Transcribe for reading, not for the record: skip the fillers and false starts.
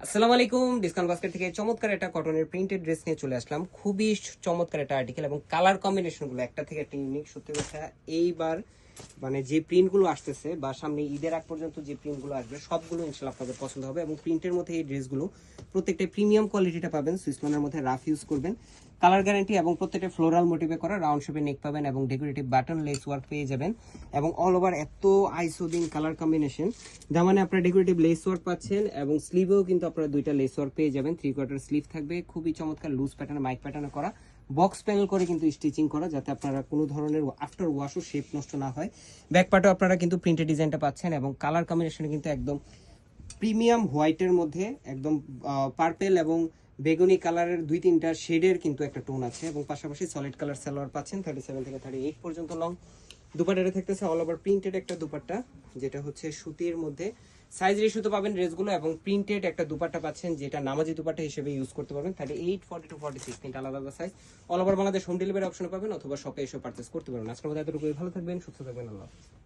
আসসালামু আলাইকুম। Discount basket থেকে চমৎকার একটা কটনের প্রিন্টেড ড্রেস নিয়ে চলে আসলাম। খুবই চমৎকার একটা আর্টিকেল এবং কালার কম্বিনেশন গুলো একটা থেকে একটা ইউনিক। সত্যি কথা, এইবার মানে যে প্রিন্ট গুলো আসতেছে বা সামনে ঈদের আগ পর্যন্ত যে প্রিন্ট গুলো আসবে সবগুলো ইনশাল্লাহ আপনাদের পছন্দ হবে। এবং প্রিন্টের মধ্যে এই ড্রেসগুলো প্রত্যেকটা প্রিমিয়াম কোয়ালিটিটা পাবেন। সুইসলনের মধ্যে রাফ ইউজ করবেন, কালার গ্যারান্টি এবং প্রত্যেকটা ফ্লোরাল মোটিভে করা রাউন্ড শেপে নেক পাবেন এবং ডেকোরেটিভ বাটন লেস ওয়ার্ক পেয়ে যাবেন। এবং অল ওভার এত আইসোদিং কালার কম্বিনেশন, যার মানে আপনারা ডেকোরেটিভ লেস ওয়ার্ক পাচ্ছেন এবং স্লিভেও কিন্তু আপনারা দুইটা লেস ওয়ার্ক পেয়ে যাবেন। 3/4 স্লিভ থাকবে, খুবই চমৎকার লুজ প্যাটার্নে মাইক প্যাটার্নে করা, বক্স প্যানেল করে কিন্তু স্টিচিং করা, যাতে আপনারা কোনো ধরনের আফটার ওয়াশও শেপ নষ্ট না হয়। ব্যাক পার্টও আপনারা কিন্তু প্রিন্টেড ডিজাইনটা পাচ্ছেন এবং কালার কম্বিনেশন কিন্তু একদম প্রিমিয়াম হোয়াইটের মধ্যে একদম পার্পেল এবং বেগুনি কালারের 2-3টা শেডের কিন্তু একটা টোন আছে এবং পাশাপাশি সলিড কালার সালোয়ার পাচ্ছেন 37 থেকে 38 পর্যন্ত লং। দুপাট্টাটা থাকতেছে অল ওভার প্রিন্টেড একটা দুপাট্টা, যেটা হচ্ছে সুতির মধ্যে সাইজ রেশিওতে পাবেন ড্রেসগুলো এবং প্রিন্টেড একটা দুপাট্টা পাচ্ছেন, যেটা নামাজি দুপাট্টা হিসেবে ইউজ করতে পারবেন। 38, 42, 46 তিনটা আলাদা আলাদা size. All over Bangladesh home delivery option পাবেন অথবা শপে এসে পারচেস করতে পারবেন। আজকের মধ্যে এতটুকুই। ভালো থাকবেন, সুস্থ থাকবেন, আল্লাহ হাফেজ।